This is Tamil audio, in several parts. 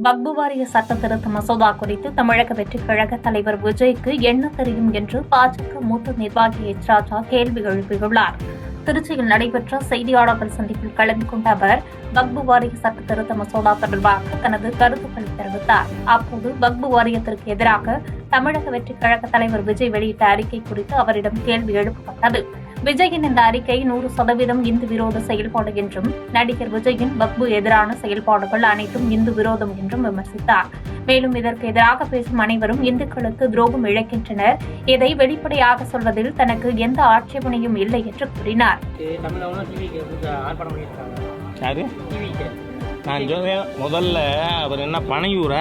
வக்பு வாரிய சட்ட திருத்த மசோதா குறித்து தமிழக வெற்றிக் கழக தலைவர் விஜய்க்கு என்ன தெரியும் என்று பாஜக மூத்த நிர்வாகி எச் ராஜா கேள்வி எழுப்பியுள்ளார். திருச்சியில் நடைபெற்ற செய்தியாளர்கள் சந்திப்பில் கலந்து கொண்ட அவர் வக்பு வாரிய சட்ட திருத்த மசோதா தொடர்பாக தனது கருத்துக்களை தெரிவித்தார். அப்போது வக்பு வாரியத்திற்கு எதிராக தமிழக வெற்றிக் கழக தலைவர் விஜய் வெளியிட்ட அறிக்கை குறித்து அவரிடம் கேள்வி எழுப்பப்பட்டது. விஜயின் இந்த அறிக்கை 100% இந்து விரோத செயல்பாடு என்றும், நடிகர் விஜயின் வக்பு எதிரான செயல்பாடுகள் அனைத்தும் இந்து விரோதம் என்றும் விமர்சித்தார். மேலும் இதற்கு எதிராக பேசும் அனைவரும் இந்துக்களுக்கு துரோகம் இழைக்கின்றனர். இதை வெளிப்படையாக சொல்வதில் தனக்கு எந்த ஆட்சேபனையும் இல்லை என்று கூறினார். நான் சொன்னேன் முதல்ல, அவர் என்ன பனையூர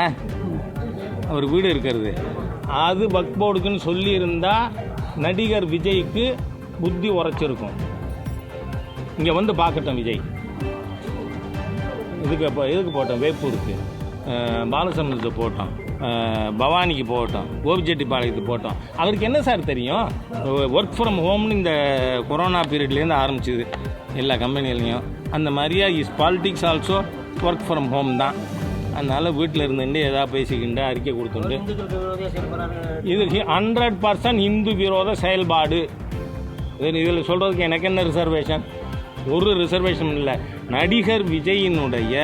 அவர் வீடு இருக்கிறது அது வக்ஃப் போர்டுக்குன்னு சொல்லியிருந்தா நடிகர் விஜய்க்கு புத்தி உரைச்சிருக்கும். இங்கே வந்து பார்க்கட்டும் விஜய். எதுக்கு போட்டோம்? வேப்பூருக்கு, பாலசமுத்திரத்துக்கு போட்டோம், பவானிக்கு போட்டோம், கோபிச்செட்டிப்பாளையத்துக்கு போட்டோம். அவருக்கு என்ன சார் தெரியும்? ஒர்க் ஃப்ரம் ஹோம்னு இந்த கொரோனா பீரியட்லேருந்து ஆரம்பிச்சிது எல்லா கம்பெனிலையும். அந்த மாதிரியா is politics also work from home தான். அதனால் வீட்டில் இருந்துட்டு எதாவது பேசிக்கிண்டு அறிக்கை கொடுத்துட்டு இது 100% இந்து விரோத செயல்பாடு. இதில் சொல்கிறதுக்கு எனக்கு என்ன ரிசர்வேஷன்? ஒரு ரிசர்வேஷன் இல்லை. நடிகர் விஜயினுடைய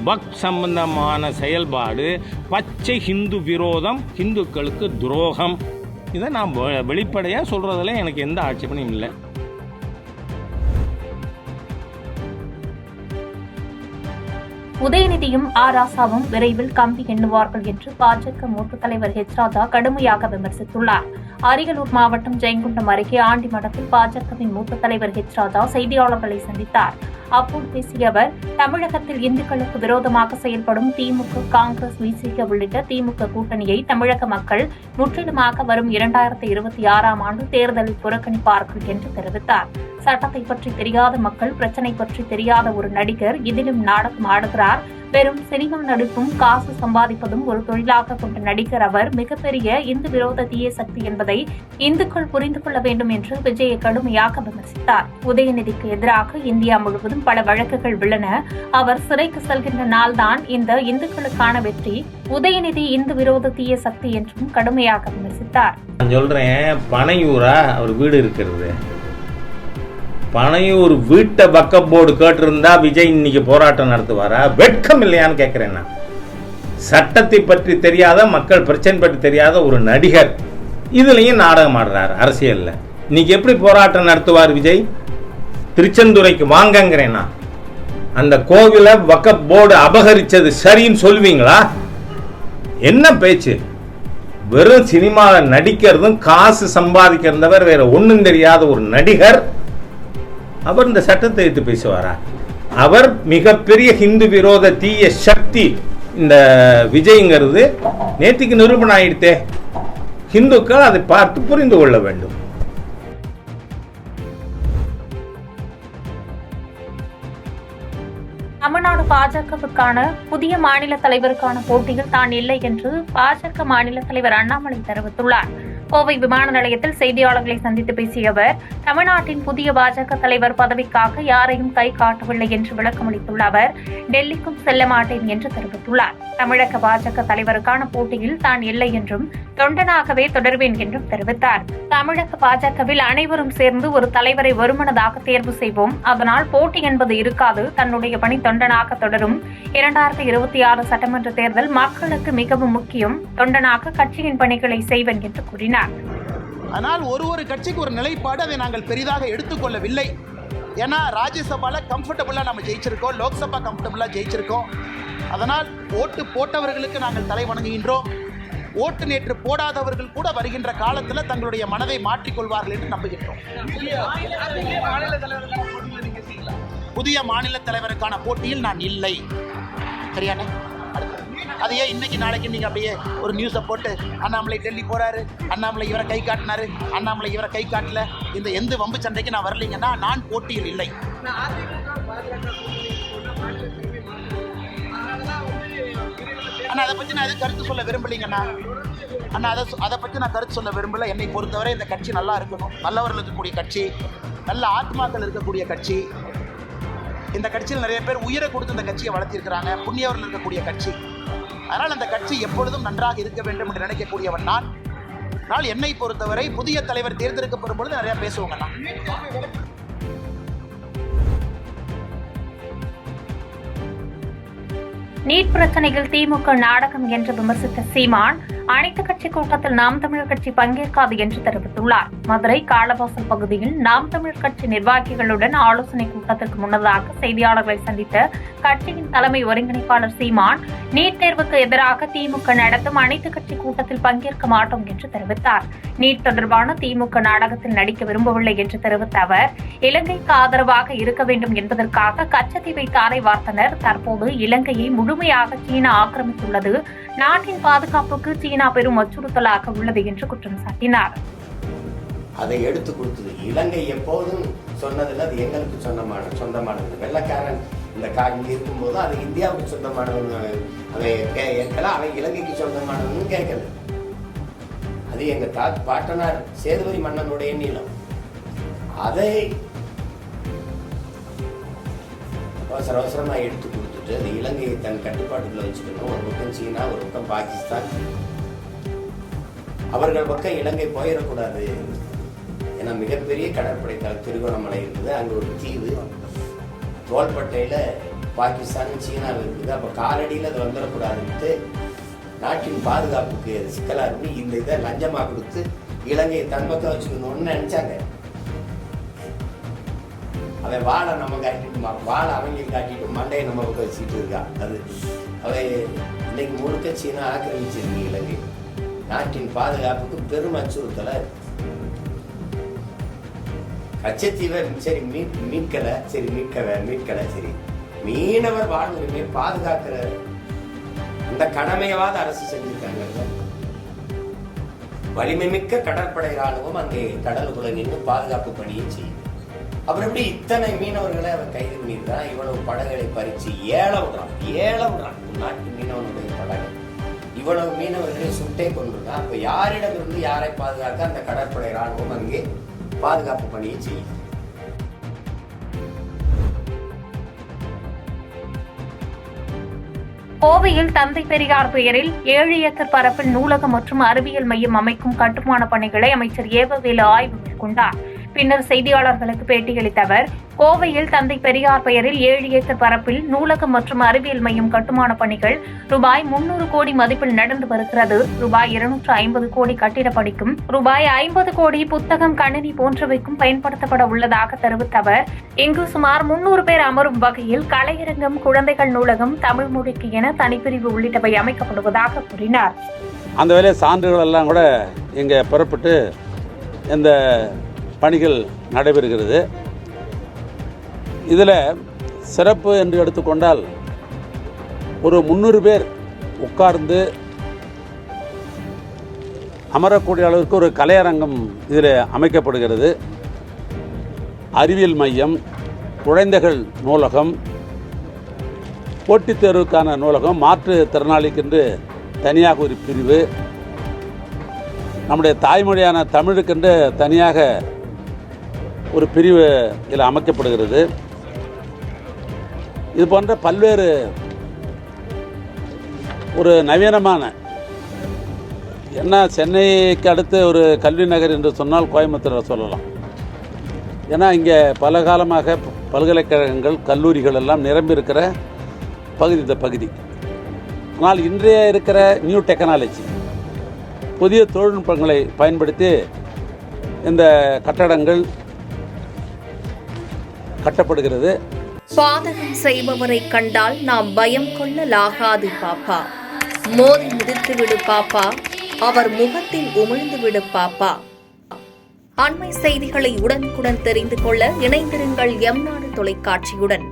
வக்ஃப் சம்பந்தமான செயல்பாடு பச்சை ஹிந்து விரோதம், ஹிந்துக்களுக்கு துரோகம். இதை நான் வெளிப்படையாக சொல்கிறதுல எனக்கு எந்த ஆட்சேபனையும் இல்லை. உதயநிதியும் ராசாவும் விரைவில் கம்பி எண்ணுவார்கள் என்று பாஜக மூத்த தலைவர் எச் ராஜா கடுமையாக விமர்சித்துள்ளார். அரியலூர் மாவட்டம் ஜெயங்கொண்டம் அருகே ஆண்டிமடத்தில் பாஜகவின் மூத்த தலைவர் எச் ராஜா செய்தியாளர்களை சந்தித்தார். அப்போது பேசிய அவர், தமிழகத்தில் இந்துக்களுக்கு விரோதமாக செயல்படும் திமுக, காங்கிரஸ், விசிக உள்ளிட்ட திமுக கூட்டணியை தமிழக மக்கள் முற்றிலுமாக வரும் 2026ஆம் ஆண்டு தேர்தலில் புறக்கணிப்பார்கள் என்று தெரிவித்தார். சட்டத்தை பற்றி தெரியாத மக்கள், பிரச்சினை பற்றி தெரியாத ஒரு நடிகர் இதிலும் நாடகம் ஆடுகிறார். வெறும் சினிமா நடிப்பும் காசு சம்பாதிப்பதும் ஒரு தொழிலாக கொண்ட நடிகர் அவர் மிகப்பெரிய இந்து விரோத தீய சக்தி என்பதை இந்துக்கள் புரிந்து கொள்ள வேண்டும் என்று விஜயை கடுமையாக விமர்சித்தார். உதயநிதிக்கு எதிராக இந்தியா முழுவதும் பல வழக்குகள் உள்ளன. அவர் சிறைக்கு செல்கின்ற நாள்தான் இந்த இந்துக்களுக்கான வெற்றி. உதயநிதி இந்து விரோத தீய சக்தி என்றும் கடுமையாக விமர்சித்தார். சொல்றேன், பனையூரா அவர் வீடு இருக்கிறது. பனையூர் வீட்டை வக்ஃப் போர்டு கேட்டிருந்தா விஜய் இன்னைக்கு போராட்டம் நடத்துவாரா? வெட்கம் இல்லையான்னு கேட்கிறேன். நான் சட்டத்தை பற்றி தெரியாத, மக்கள் பிரச்சனை பற்றி தெரியாத ஒரு நடிகர் இதுலயும் நாடகம் ஆடுறாரு அரசியல்ல. இன்னைக்கு எப்படி போராட்டம் நடத்துவார் விஜய்? திருச்செந்துறைக்கு வாங்கங்கிறேன்னா அந்த கோவிலை வக்ஃப் போர்டு அபகரிச்சது சரின்னு சொல்லுவீங்களா? என்ன பேச்சு? வெறும் சினிமாவில் நடிக்கிறதும் காசு சம்பாதிக்கிறதவர் வேற ஒன்றும் தெரியாத ஒரு நடிகர் அவர் இந்த சட்டத்தை எடுத்து பேசுவாரா? அவர் மிகப்பெரிய ஹிந்து விரோத தீய சக்தி இந்த விஜய்ங்கிறது நேற்றுக்கு நிரூபணம் ஆயிடுத்தே. ஹிந்துக்கள் அதை பார்த்து புரிந்து கொள்ள வேண்டும். தமிழ்நாடு பாஜகவுக்கான புதிய மாநில தலைவருக்கான போட்டியில் தான் இல்லை என்று பாஜக மாநில தலைவர் அண்ணாமலை தெரிவித்துள்ளார். கோவை விமான நிலையத்தில் செய்தியாளர்களை சந்தித்து பேசிய அவர், தமிழ்நாட்டின் புதிய பாஜக தலைவர் பதவிக்காக யாரையும் கை காட்டவில்லை என்று விளக்கமளித்துள்ள அவர், டெல்லிக்கும் செல்ல மாட்டேன் என்று தெரிவித்துள்ளார். தமிழக பாஜக தலைவருக்கான போட்டியில் தான் இல்லை என்றும், தொண்டனாகவே தொடர்வேன் என்றும் தெரிவித்தார். தமிழக பாஜகவில் அனைவரும் சேர்ந்து ஒரு தலைவரை ஒருமனதாக தேர்வு செய்வோம். அதனால் போட்டி என்பது இருக்காது. தன்னுடைய பணி தொண்டனாக தொடரும். 2026 சட்டமன்ற தேர்தல் மக்களுக்கு மிகவும் முக்கியம். தொண்டனாக கட்சியின் பணிகளை செய்வேன் என்று கூறினார். ஆனால் ஒரு கட்சிக்கு ஒரு நிலைப்பாடு, அதை நாங்கள் பெரிதாக எடுத்துக்கொள்ளவில்லை. ஏன்னா ராஜ்யசபால கம்ஃபர்டபுளா நம்ம ஜெயிச்சிருக்கோம், லோக்சபா கம்ஃபர்டபுளா ஜெயிச்சிருக்கோம். அதனால் ஓட்டு போட்டவர்களுக்கு நாங்கள் தலை வணங்குகின்றோம். ஓட்டு நேற்று போடாதவர்கள் கூட வருகின்ற காலத்தில் தங்களுடைய மனதை மாற்றிக்கொள்வார்கள் என்று நம்புகின்றோம். புதிய மாநில தலைவருக்கான போட்டியில் நான் இல்லை. சரியான அதையே இன்னைக்கு நாளைக்கு நீங்க அப்படியே ஒரு நியூஸை போட்டு அண்ணாமலை டெல்லி போறாரு, அண்ணாமலை இவரை கை காட்டினாரு, அண்ணாமலை இவரை கை காட்டல, இந்த எந்த வம்பு சண்டைக்கு நான் வரலைங்கன்னா நான் போட்டியில் இல்லை. ஆனால் அதை பற்றி நான் எதுவும் கருத்து சொல்ல விரும்பலைங்கண்ணா. ஆனால் அதை பற்றி நான் கருத்து சொல்ல விரும்பல. என்னை பொறுத்தவரை இந்த கட்சி நல்லா இருக்கணும், நல்லவர்கள் இருக்கக்கூடிய கட்சி, நல்ல ஆத்மாக்கள் இருக்கக்கூடிய கட்சி. இந்த கட்சியில் நிறைய பேர் உயிரை கொடுத்து இந்த கட்சியை வளர்த்திருக்கிறாங்க, புண்ணியவர்கள் இருக்கக்கூடிய கட்சி. அதனால் அந்த கட்சி எப்பொழுதும் நன்றாக இருக்க வேண்டும் என்று நினைக்கக்கூடியவன் நான். ஆனால் என்னை பொறுத்தவரை புதிய தலைவர் தேர்ந்தெடுக்கப்படும் பொழுது நிறையா பேசுவாங்க. நான் நீட் பிரச்சனையில் திமுக நாடகம் என்று விமர்சித்த சீமான் அனைத்து கட்சி கூட்டத்தில் நாம் தமிழர் கட்சி பங்கேற்காது என்று தெரிவித்துள்ளார். மதுரை காளவாசல் பகுதியில் நாம் தமிழர் கட்சி நிர்வாகிகளுடன் ஆலோசனை கூட்டத்திற்கு முன்னதாக செய்தியாளர்களை சந்தித்த கட்சியின் தலைமை ஒருங்கிணைப்பாளர் சீமான் நீட் தேர்வுக்கு எதிராக திமுக நடத்தும் அனைத்து கட்சி கூட்டத்தில் பங்கேற்க மாட்டோம் என்று தெரிவித்தார். நீட் தொடர்பான திமுக நாடகத்தில் நடிக்க விரும்பவில்லை என்று தெரிவித்த அவர், இலங்கைக்கு ஆதரவாக இருக்க வேண்டும் என்பதற்காக கச்சத்தீவை தாரை வார்த்தனர். தற்போது இலங்கையை முழுமையாக சீனா ஆக்கிரமித்துள்ளது. நாட்டின் பாதுகாப்புக்கு சீனா பெரும் அச்சுறுத்தலாக உள்ளது என்று குற்றம் சாட்டினார். அதை எடுத்து கொடுத்தது இலங்கை. எப்போதும் சொன்னதில்லை, அது எங்களுக்கு சொந்தமானது. வெள்ளக்காரன் இந்த இங்க இருக்கும்போது அது இந்தியாவுக்கு சொந்தமானவன் அதை ஏற்கல, அவன் இலங்கைக்கு சொந்தமானவன்னு கேட்கல. அது எங்க பாட்டனார் சேதுபதி மன்னனுடைய நிலம். அதை அவசர அவசரமா எடுத்து கொடுத்துட்டு அது இலங்கையை தன் கட்டுப்பாட்டுக்குள்ள வச்சுக்கணும். ஒரு பக்கம் சீனா, ஒரு பக்கம் பாகிஸ்தான், அவர்கள் பக்கம் இலங்கை போயிடக்கூடாது. ஏன்னா மிகப்பெரிய கடற்படை திருகோணமலை இருக்குது, அங்கே ஒரு தீவு, தோள்பட்டையில பாகிஸ்தானும் சீனாவும் இருக்குது. அப்போ காலடியில் அது வந்துடக்கூடாதுன்ட்டு நாட்டின் பாதுகாப்புக்கு சிக்கலா இருந்து இந்த இதை லஞ்சமா கொடுத்து இலங்கையை தன் பக்கம் வச்சுக்கணும்னு நினைச்சாங்க. அவன் வாழை நம்ம காட்டிட்டு, வாழை அவங்களுக்கு காட்டிட்டு மண்டையை நம்ம பக்கம் வச்சுட்டு இருக்கா. அது அவை இன்னைக்கு முழுக்க சீனா ஆக்கிரமிச்சிருக்கு இலங்கை. நாட்டின் பாதுகாப்புக்கு பெரும் அச்சுறுத்தலை. கச்சத்தீவை சரி மீட்கலை, சரி மீனவர் வாழ்வுரிமையை பாதுகாக்கிற இந்த கடமையாவது அரசு செஞ்சிருக்காங்க. வலிமை மிக்க கடற்படை ராணுவம் அங்கே கடலுக்குள்ள நின்று பாதுகாப்பு பணியை செய்யும். அப்புறம் எப்படி இத்தனை மீனவர்களை அவன் கைது பண்ணியிருக்கான்? இவ்வளவு படகுகளை பறிச்சு ஏழ விடுறான். நாட்டு மீனவனுடைய படகு இவ்வளவு மீனவர்களை சுட்டே கொண்டிருக்கான். அப்ப யாரிடமிருந்து யாரை பாதுகாக்க அந்த கடற்படை ராணுவம் அங்கே பாதுகாப்பு பணியை செய்யும். கோவையில் தந்தை பெரியார் பெயரில் 7 ஏக்கர் பரப்பில் நூலகம் மற்றும் அறிவியல் மையம் அமைக்கும் கட்டுமான பணிகளை அமைச்சர் ஏவவேலு ஆய்வு மேற்கொண்டார். பின்னர் செய்தியாளர்களுக்கு பேட்டியளித்த அவர், கோவையில் தந்தை பெரியார் பெயரில் 7 ஏக்கர் பரப்பில் நூலகம் மற்றும் அறிவியல் மையம் கட்டுமான பணிகள் ரூபாய் 300 கோடி மதிப்பில் நடந்து வருகிறது. ரூபாய் 250 கோடி கட்டிட பணிக்கும், ரூபாய் 50 கோடி புத்தகம், கணினி போன்றவைக்கும் பயன்படுத்தப்பட உள்ளதாக தெரிவித்த அவர், இங்கு சுமார் 300 பேர் அமரும் வகையில் கலையரங்கம், குழந்தைகள் நூலகம், தமிழ் மொழிக்கு என தனிப்பிரிவு உள்ளிட்டவை அமைக்கப்படுவதாக கூறினார். அந்த வேலை சான்றுகள் எல்லாம் கூட இங்கே புறப்பட்டு இந்த பணிகள் நடைபெறுகிறது. இதில் சிறப்பு என்று எடுத்துக்கொண்டால் ஒரு 300 பேர் உட்கார்ந்து அமரக்கூடிய அளவிற்கு ஒரு கலையரங்கம் இதில் அமைக்கப்படுகிறது. அறிவியல் மையம், குழந்தைகள் நூலகம், போட்டித் தேர்வுக்கான நூலகம், மாற்றுத்திறனாளிக்கென்று தனியாக ஒரு பிரிவு, நம்முடைய தாய்மொழியான தமிழுக்கென்று தனியாக ஒரு பிரிவு இதில் அமைக்கப்படுகிறது. இது போன்ற பல்வேறு ஒரு நவீனமான, என்ன சென்னைக்கு அடுத்து ஒரு கல்வி நகர் என்று சொன்னால் கோயம்புத்தூரை சொல்லலாம். ஏன்னா இங்கே பல காலமாக பல்கலைக்கழகங்கள், கல்லூரிகள் எல்லாம் நிரம்பியிருக்கிற பகுதி இந்த பகுதி. ஆனால் இன்றைய இருக்கிற நியூ டெக்னாலஜி, புதிய தொழில்நுட்பங்களை பயன்படுத்தி இந்த கட்டடங்கள் கட்டப்படுகிறது. பாதகம் செய்பவரை கண்டால் நாம் பயம் கொள்ளலாகாது பாப்பா. மோதி மிதித்து விடு பாப்பா, அவர் முகத்தில் உமிழ்ந்து விடு பாப்பா. அண்மை செய்திகளை உடனுக்குடன் தெரிந்து கொள்ள இணைந்திருங்கள் எம் நாடு தொலைக்காட்சியுடன்.